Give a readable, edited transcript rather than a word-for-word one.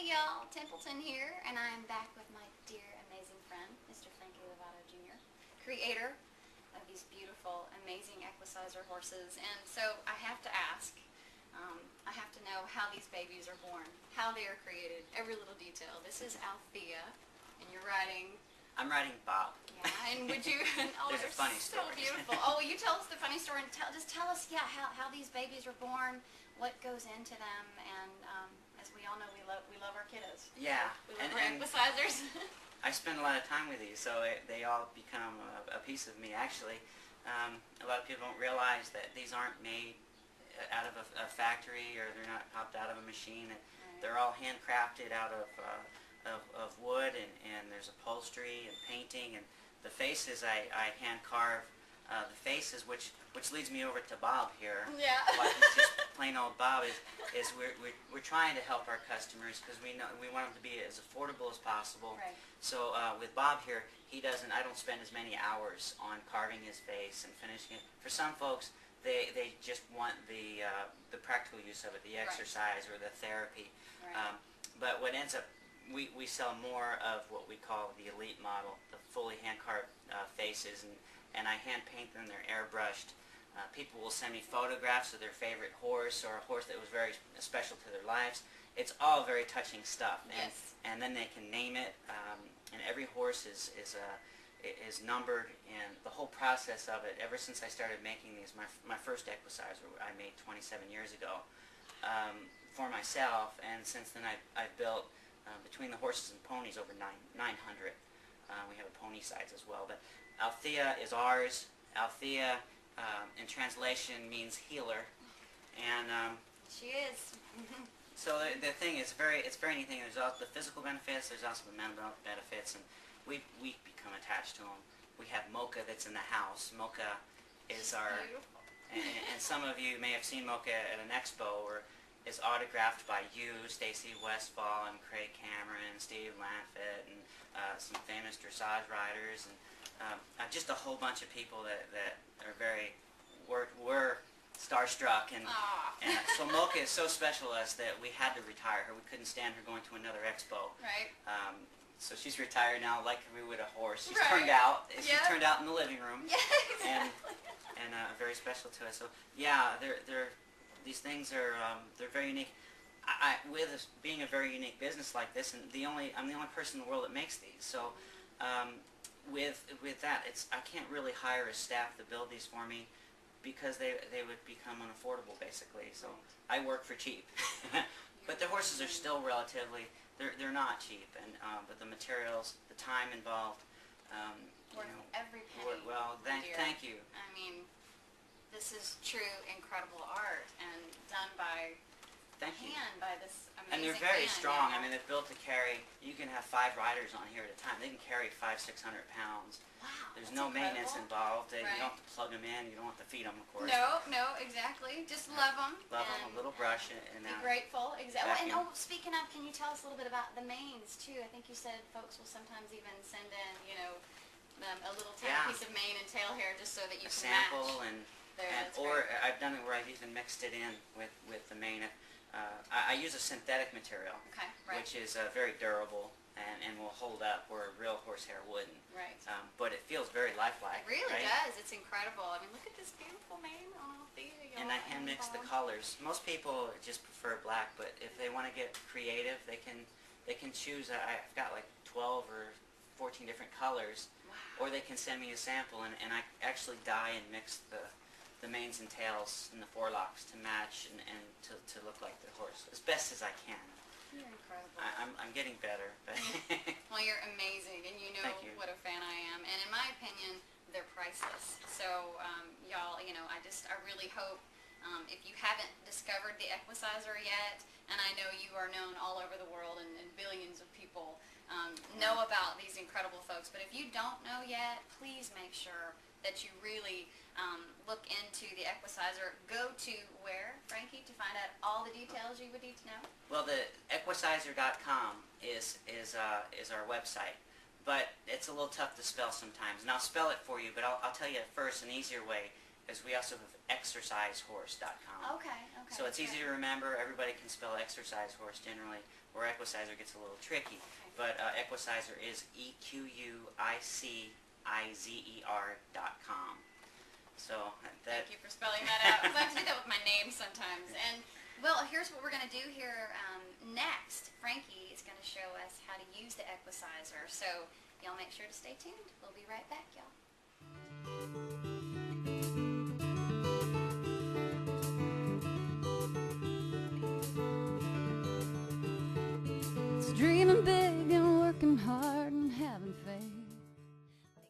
y'all, Templeton here, and I'm back with my dear, amazing friend, Mr. Frankie Lovato Jr., creator of these beautiful, amazing equicizer horses. And so I have to ask, I have to know how these babies are born, how they are created, every little detail. This is Althea, and you're riding... I'm riding Bob. Yeah, and would you... Oh, There's a funny so story. beautiful. Oh, will you tell us the funny story, and just tell us, yeah, how these babies are born, what goes into them, and as we all know, we love our kiddos. Yeah. We love our equicizers. I spend a lot of time with these, so they all become a piece of me, actually. A lot of people don't realize that these aren't made out of a factory, or they're not popped out of a machine. Right. They're all handcrafted out of wood, and there's upholstery and painting, and the faces I hand carve. The faces, which leads me over to Bob here. Yeah. Why he's just plain old Bob is we're trying to help our customers because we want them to be as affordable as possible. Right. So with Bob here, I don't spend as many hours on carving his face and finishing it. For some folks, they just want the practical use of it, the exercise or the therapy. Right. But what ends up, we sell more of what we call the elite model, the fully hand-carved faces, and I hand paint them. They're airbrushed. People will send me photographs of their favorite horse or a horse that was very special to their lives. It's all very touching stuff. Yes. And then they can name it, and every horse is numbered, and the whole process of it, ever since I started making these, my first equicizer I made 27 years ago for myself, and since then I've built, between the horses and ponies, over 900. We have a pony size as well, but Althea is ours. Althea, in translation, means healer, and she is. so the thing is it's very neat thing. There's also the physical benefits. There's also the mental benefits, and we become attached to them. We have Mocha that's in the house. Mocha is our, and some of you may have seen Mocha at an expo, or is autographed by you, Stacy Westfall, and Craig Cameron, Steve Lanfett, and some famous dressage riders, and just a whole bunch of people that are were starstruck, and so Mocha is so special to us that we had to retire her. We couldn't stand her going to another expo. Right. So she's retired now, like we would a horse. She's right. turned out. Yep. She's turned out in the living room. Yeah, exactly. And very special to us. So yeah, these things are they're very unique. With us being a very unique business like this, and I'm the only person in the world that makes these. So with that, I can't really hire a staff to build these for me because they would become unaffordable basically. So I work for cheap. But the horses are still relatively they're not cheap, and but the materials, the time involved, worth every penny. Well, thank you. I mean, this is true incredible art and done by hand by this amazing And they're very man, strong. Yeah. I mean, they're built to carry. You can have 5 riders on here at a time. They can carry 500–600 pounds. Wow. There's That's no maintenance incredible. involved. You don't have to plug them in. You don't have to feed them, of course. No, exactly. Just love them. Love them. A little brush and be grateful. Exactly. Vacuum. And speaking of, can you tell us a little bit about the manes too? I think you said folks will sometimes even send in, a little tiny piece of mane and tail hair just so that you can sample match. or I've done it where I've even mixed it in with the mane. I use a synthetic material, which is very durable and will hold up where real horsehair wouldn't. Right. But it feels very lifelike. It really does. It's incredible. I mean, look at this beautiful mane on Althea. And I hand mix the colors. Most people just prefer black, but if they want to get creative, they can choose. I've got like 12 or 14 different colors. Wow. Or they can send me a sample, and I actually dye and mix the manes and tails and the forelocks to match and to look like the horse as best as I can. You're incredible. I'm getting better. But Well, you're amazing, and you know what a fan I am. And in my opinion, they're priceless. So, y'all, I really hope if you haven't discovered the equicizer yet, and I know you are known all over the world, and billions of people know about these incredible folks. But if you don't know yet, please make sure that you really look into the equicizer. Go to where, Frankie, to find out all the details you would need to know? Well, the equicizer.com is our website, but it's a little tough to spell sometimes, and I'll spell it for you. But I'll tell you first an easier way. is we also have equicizer2.wmv. Okay. So it's easy to remember. Everybody can spell exercise horse generally, where equicizer gets a little tricky. Okay. But equicizer is equicizer.com. So that. Thank you for spelling that out, because I have to do that with my name sometimes. And, well, here's what we're going to do here next. Frankie is going to show us how to use the equicizer. So y'all make sure to stay tuned. We'll be right back, y'all. Dreaming big